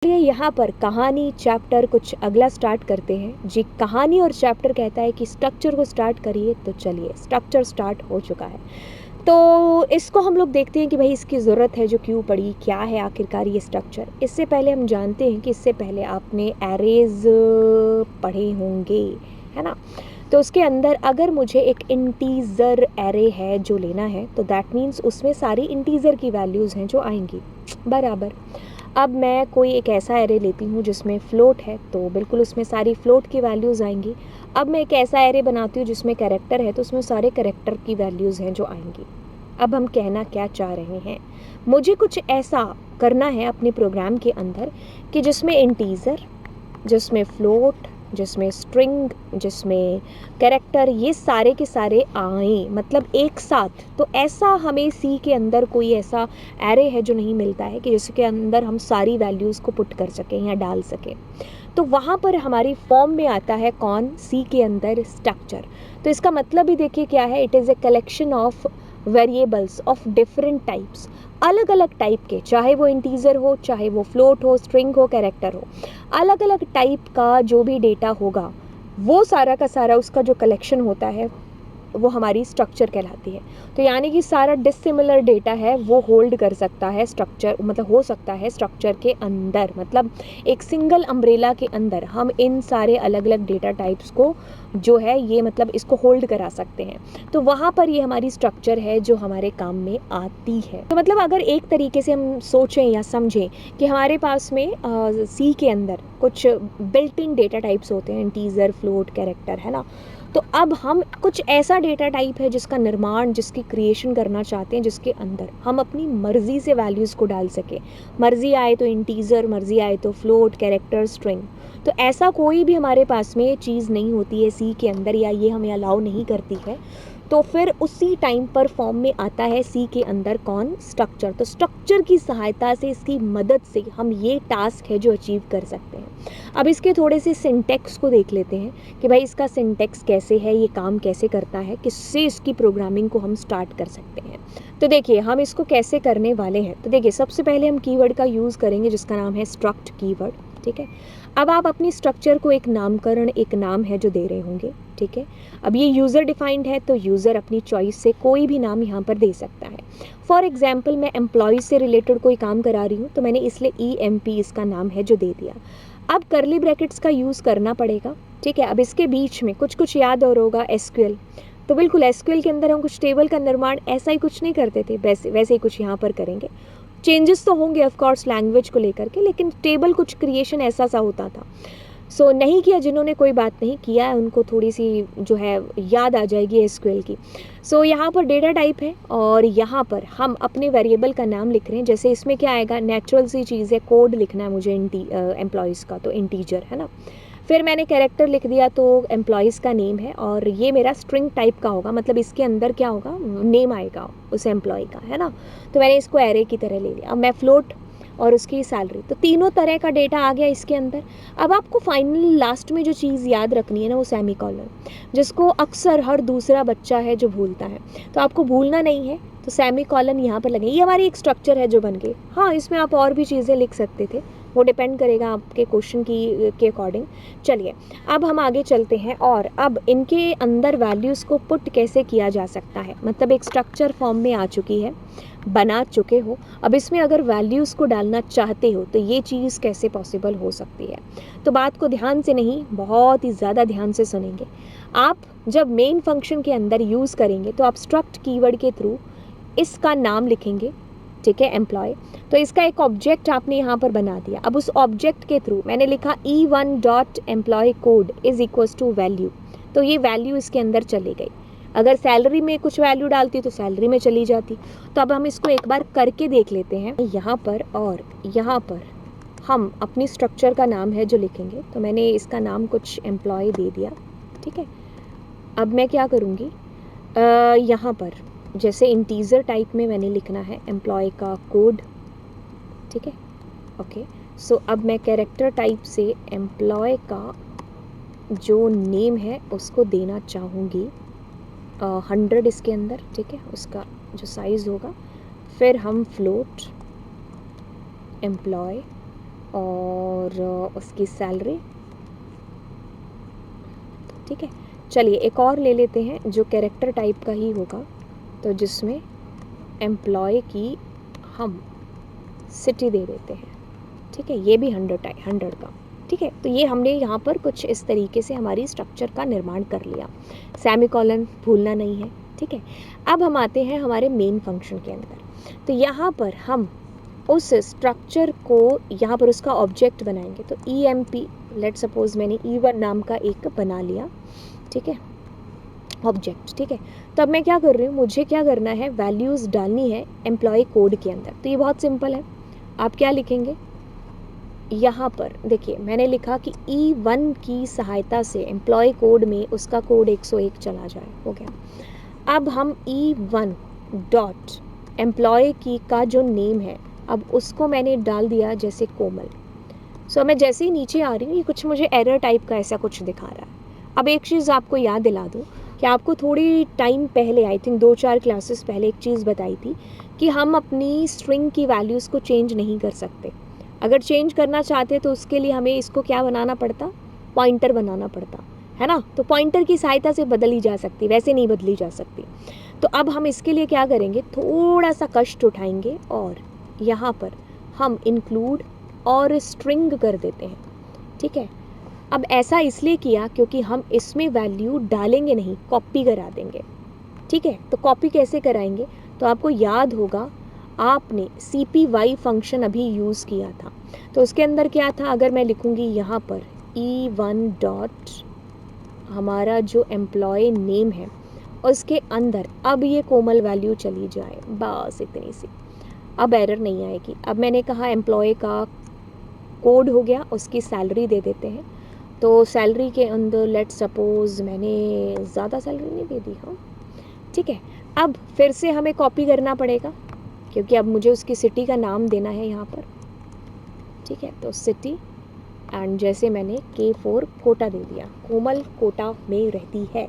चलिए यहाँ पर कहानी चैप्टर कुछ अगला स्टार्ट करते हैं जी। कहानी और चैप्टर कहता है कि स्ट्रक्चर को स्टार्ट करिए, तो चलिए स्ट्रक्चर स्टार्ट हो चुका है। तो इसको हम लोग देखते हैं कि भाई इसकी ज़रूरत है जो क्यों पड़ी, क्या है आखिरकार ये स्ट्रक्चर। इससे पहले हम जानते हैं कि इससे पहले आपने एरेज पढ़े होंगे, है ना। तो उसके अंदर अगर मुझे एक इंटीज़र एरे है जो लेना है, तो दैट मीन्स उसमें सारी इंटीज़र की वैल्यूज़ हैं जो आएंगी बराबर। अब मैं कोई एक ऐसा एरे लेती हूँ जिसमें फ्लोट है, तो बिल्कुल उसमें सारी फ्लोट की वैल्यूज़ आएंगी। अब मैं एक ऐसा एरे बनाती हूँ जिसमें कैरेक्टर है, तो उसमें सारे कैरेक्टर की वैल्यूज़ हैं जो आएंगी। अब हम कहना क्या चाह रहे हैं, मुझे कुछ ऐसा करना है अपने प्रोग्राम के अंदर कि जिसमें इंटीज़र, जिसमें फ्लोट, जिसमें स्ट्रिंग, जिसमें कैरेक्टर, ये सारे के सारे आए, मतलब एक साथ। तो ऐसा हमें सी के अंदर कोई ऐसा एरे है जो नहीं मिलता है कि जिसके अंदर हम सारी वैल्यूज़ को पुट कर सकें या डाल सकें। तो वहाँ पर हमारी फॉर्म में आता है कौन, सी के अंदर स्ट्रक्चर। तो इसका मतलब भी देखिए क्या है, it is a collection of variables of different types, अलग अलग टाइप के, चाहे वो इंटीज़र हो, चाहे वो फ्लोट हो, स्ट्रिंग हो, कैरेक्टर हो, अलग अलग टाइप का जो भी डेटा होगा वो सारा का सारा उसका जो कलेक्शन होता है वो हमारी स्ट्रक्चर कहलाती है। तो यानी कि सारा डिसिमिलर डेटा है वो होल्ड कर सकता है स्ट्रक्चर, मतलब हो सकता है स्ट्रक्चर के अंदर, मतलब एक सिंगल अम्ब्रेला के अंदर हम इन सारे अलग अलग डेटा टाइप्स को जो है ये मतलब इसको होल्ड करा सकते हैं। तो वहाँ पर ये हमारी स्ट्रक्चर है जो हमारे काम में आती है। तो मतलब अगर एक तरीके से हम सोचें या समझें कि हमारे पास में सी के अंदर कुछ बिल्ट इन डेटा टाइप्स होते हैं, इंटीजर, फ्लोट, कैरेक्टर, है ना। तो अब हम कुछ ऐसा डेटा टाइप है जिसका निर्माण, जिसकी क्रिएशन करना चाहते हैं, जिसके अंदर हम अपनी मर्ज़ी से वैल्यूज़ को डाल सकें। मर्ज़ी आए तो इंटीज़र, मर्ज़ी आए तो फ्लोट, कैरेक्टर, स्ट्रिंग। तो ऐसा कोई भी हमारे पास में चीज़ नहीं होती है सी के अंदर, या ये हमें अलाउ नहीं करती है। तो फिर उसी टाइम पर फॉर्म में आता है सी के अंदर कौन, स्ट्रक्चर। तो स्ट्रक्चर की सहायता से, इसकी मदद से हम ये टास्क है जो अचीव कर सकते हैं। अब इसके थोड़े से सिंटेक्स को देख लेते हैं कि भाई इसका सिंटेक्स कैसे है, ये काम कैसे करता है, किससे इसकी प्रोग्रामिंग को हम स्टार्ट कर सकते हैं। तो देखिए हम इसको कैसे करने वाले हैं। तो देखिए सबसे पहले हम कीवर्ड का यूज़ करेंगे जिसका नाम है स्ट्रक्ट कीवर्ड, ठीक है। अब आप अपनी स्ट्रक्चर को एक नामकरण, एक नाम है जो दे रहे होंगे, ठीक है। अब ये यूज़र डिफाइंड है, तो यूज़र अपनी चॉइस से कोई भी नाम यहाँ पर दे सकता है। फॉर एग्जाम्पल मैं एम्प्लॉय से रिलेटेड कोई काम करा रही हूँ, तो मैंने इसलिए EMP इसका नाम है जो दे दिया। अब करली ब्रैकेट्स का यूज़ करना पड़ेगा, ठीक है। अब इसके बीच में कुछ कुछ याद और होगा, SQL। तो बिल्कुल SQL के अंदर हम कुछ टेबल का निर्माण ऐसा ही कुछ नहीं करते थे, वैसे वैसे ही कुछ यहाँ पर करेंगे। चेंजेस तो होंगे ऑफ कोर्स लैंग्वेज को लेकर के, लेकिन टेबल कुछ क्रिएशन ऐसा सा होता था। सो नहीं किया जिन्होंने, कोई बात नहीं, किया है उनको थोड़ी सी जो है याद आ जाएगी SQL की। सो यहाँ पर डेटा टाइप है और यहाँ पर हम अपने वेरिएबल का नाम लिख रहे हैं। जैसे इसमें क्या आएगा, नेचुरल सी चीज़ है, कोड लिखना है मुझे एम्प्लॉयज़ का, तो इंटीजर, है ना। फिर मैंने कैरेक्टर लिख दिया, तो एम्प्लॉयज़ का नेम है, और ये मेरा स्ट्रिंग टाइप का होगा, मतलब इसके अंदर क्या होगा, नेम आएगा उस एम्प्लॉय का, है ना। तो मैंने इसको एरे की तरह ले लिया। अब मैं फ्लोट और उसकी सैलरी, तो तीनों तरह का डेटा आ गया इसके अंदर। अब आपको फाइनली लास्ट में जो चीज़ याद रखनी है ना, वो सेमीकोलन, जिसको अक्सर हर दूसरा बच्चा है जो भूलता है। तो आपको भूलना नहीं है, तो सेमीकोलन यहाँ पर लगे। ये हमारी एक स्ट्रक्चर है जो बन गई। हाँ, इसमें आप और भी चीज़ें लिख सकते थे, वो डिपेंड करेगा आपके क्वेश्चन की के अकॉर्डिंग। चलिए अब हम आगे चलते हैं, और अब इनके अंदर वैल्यूज़ को पुट कैसे किया जा सकता है। मतलब एक स्ट्रक्चर फॉर्म में आ चुकी है, बना चुके हो, अब इसमें अगर वैल्यूज़ को डालना चाहते हो तो ये चीज़ कैसे पॉसिबल हो सकती है। तो बात को ध्यान से नहीं, बहुत ही ज़्यादा ध्यान से सुनेंगे। आप जब मेन फंक्शन के अंदर यूज़ करेंगे तो आप स्ट्रक्ट कीवर्ड के थ्रू इसका नाम लिखेंगे, ठीक है, एम्प्लॉय। तो इसका एक ऑब्जेक्ट आपने यहाँ पर बना दिया। अब उस ऑब्जेक्ट के थ्रू मैंने लिखा E1.employee code is equals to value, तो ये वैल्यू इसके अंदर चली गई। अगर सैलरी में कुछ वैल्यू डालती तो सैलरी में चली जाती। तो अब हम इसको एक बार करके देख लेते हैं। यहाँ पर और यहाँ पर हम अपनी स्ट्रक्चर का नाम है जो लिखेंगे, तो मैंने इसका नाम कुछ एम्प्लॉय दे दिया, ठीक है। अब मैं क्या करूँगी, यहाँ पर जैसे इंटीजर टाइप में मैंने लिखना है एम्प्लॉय का कोड, ठीक है, ओके। सो अब मैं कैरेक्टर टाइप से एम्प्लॉय का जो नेम है उसको देना चाहूँगी 100 इसके अंदर, ठीक है, उसका जो साइज़ होगा। फिर हम फ्लोट एम्प्लॉय और उसकी सैलरी। ठीक है, चलिए एक और ले लेते हैं जो कैरेक्टर टाइप का ही होगा, तो जिसमें एम्प्लॉय की हम सिटी दे देते हैं। ठीक है, ये भी 100 का। ठीक है, तो ये हमने यहाँ पर कुछ इस तरीके से हमारी स्ट्रक्चर का निर्माण कर लिया। सेमीकोलन भूलना नहीं है। ठीक है, अब हम आते हैं हमारे मेन फंक्शन के अंदर। तो यहाँ पर हम उस स्ट्रक्चर को यहाँ पर उसका ऑब्जेक्ट बनाएंगे। तो EMP, लेट सपोज मैंने E1 नाम का एक बना लिया। ठीक है, ऑब्जेक्ट। ठीक है, तो अब मैं क्या कर रही हूँ, मुझे क्या करना है, वैल्यूज़ डालनी है एम्प्लॉय कोड के अंदर। तो ये बहुत सिंपल है। आप क्या लिखेंगे, यहाँ पर देखिए मैंने लिखा कि E1 की सहायता से एम्प्लॉय कोड में उसका कोड 101 चला जाए। हो गया। अब हम E1 डॉट एम्प्लॉय की का जो नेम है, अब उसको मैंने डाल दिया जैसे कोमल। सो मैं जैसे ही नीचे आ रही हूँ, ये कुछ मुझे एरर टाइप का ऐसा कुछ दिखा रहा है। अब एक चीज़ आपको याद दिला दूँ कि आपको थोड़ी टाइम पहले, आई थिंक 2-4 क्लासेस पहले एक चीज़ बताई थी कि हम अपनी स्ट्रिंग की वैल्यूज़ को चेंज नहीं कर सकते। अगर चेंज करना चाहते तो उसके लिए हमें इसको क्या बनाना पड़ता, पॉइंटर बनाना पड़ता है ना। तो पॉइंटर की सहायता से बदली जा सकती, वैसे नहीं बदली जा सकती। तो अब हम इसके लिए क्या करेंगे, थोड़ा सा कष्ट उठाएंगे और यहाँ पर हम इंक्लूड और स्ट्रिंग कर देते हैं। ठीक है, अब ऐसा इसलिए किया क्योंकि हम इसमें वैल्यू डालेंगे नहीं, कॉपी करा देंगे। ठीक है, तो कॉपी कैसे कराएंगे, तो आपको याद होगा आपने CPY फंक्शन अभी यूज़ किया था। तो उसके अंदर क्या था, अगर मैं लिखूँगी यहाँ पर E1 डॉट हमारा जो एम्प्लॉय नेम है, उसके अंदर अब ये कोमल वैल्यू चली जाए, बस इतनी सी। अब एरर नहीं आएगी। अब मैंने कहा एम्प्लॉय का कोड हो गया, उसकी सैलरी दे देते हैं। तो सैलरी के अंदर लेट सपोज मैंने ज़्यादा सैलरी नहीं दे दी। हाँ ठीक है, अब फिर से हमें कॉपी करना पड़ेगा क्योंकि अब मुझे उसकी सिटी का नाम देना है यहाँ पर। ठीक है, तो सिटी एंड जैसे मैंने K4 कोटा दे दिया, कोमल कोटा में रहती है।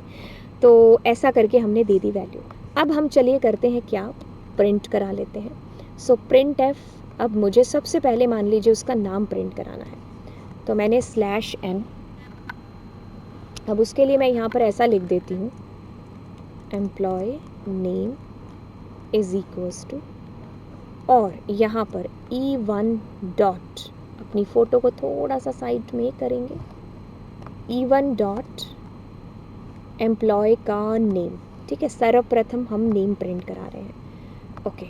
तो ऐसा करके हमने दे दी वैल्यू। अब हम चलिए करते हैं क्या, प्रिंट करा लेते हैं। सो प्रिंट F, अब मुझे सबसे पहले मान लीजिए उसका नाम प्रिंट कराना है, तो मैंने /n। अब उसके लिए मैं यहाँ पर ऐसा लिख देती हूँ, employee name is equals to, और यहाँ पर E1 डॉट, अपनी फ़ोटो को थोड़ा सा साइड में करेंगे, E1 डॉट एम्प्लॉय का नेम। ठीक है, सर्वप्रथम हम नेम प्रिंट करा रहे हैं। ओके,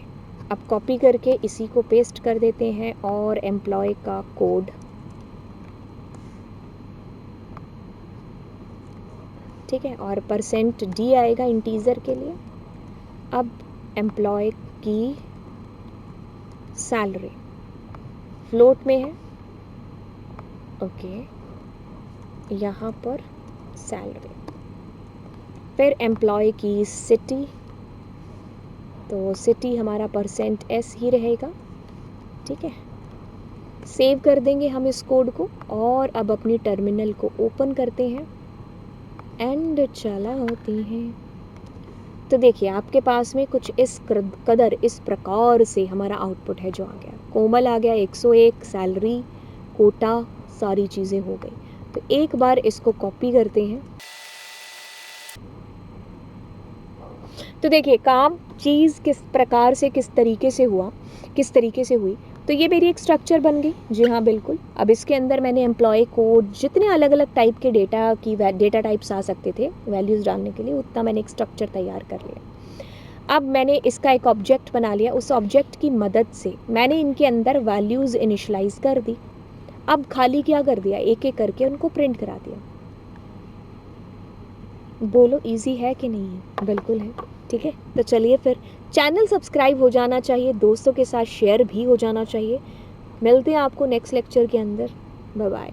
अब कॉपी करके इसी को पेस्ट कर देते हैं और एम्प्लॉय का कोड। ठीक है, और %d आएगा इंटीजर के लिए। अब एम्प्लॉय की सैलरी फ्लोट में है। ओके, यहाँ पर सैलरी, फिर एम्प्लॉय की सिटी, तो सिटी हमारा %s ही रहेगा। ठीक है, सेव कर देंगे हम इस कोड को और अब अपनी टर्मिनल को ओपन करते हैं एंड चलाते हैं। तो देखिए आपके पास में कुछ इस कदर इस प्रकार से हमारा आउटपुट है जो आ गया, कोमल आ गया 101, सैलरी, कोटा, सारी चीज़ें हो गई। तो एक बार इसको कॉपी करते हैं। तो देखिए काम चीज़ किस प्रकार से किस तरीके से हुआ, किस तरीके से हुई। तो ये मेरी एक स्ट्रक्चर बन गई। जी हाँ बिल्कुल। अब इसके अंदर मैंने एम्प्लॉय कोड, जितने अलग अलग टाइप के डेटा टाइप्स आ सकते थे वैल्यूज़ डालने के लिए, उतना मैंने एक स्ट्रक्चर तैयार कर लिया। अब मैंने इसका एक ऑब्जेक्ट बना लिया, उस ऑब्जेक्ट की मदद से मैंने इनके अंदर वैल्यूज़ इनिशलाइज कर दी। अब खाली क्या कर दिया, एक एक करके उनको प्रिंट करा दिया। बोलो इजी है कि नहीं है? बिल्कुल है। ठीक है, तो चलिए फिर चैनल सब्सक्राइब हो जाना चाहिए, दोस्तों के साथ शेयर भी हो जाना चाहिए। मिलते हैं आपको नेक्स्ट लेक्चर के अंदर। Bye bye.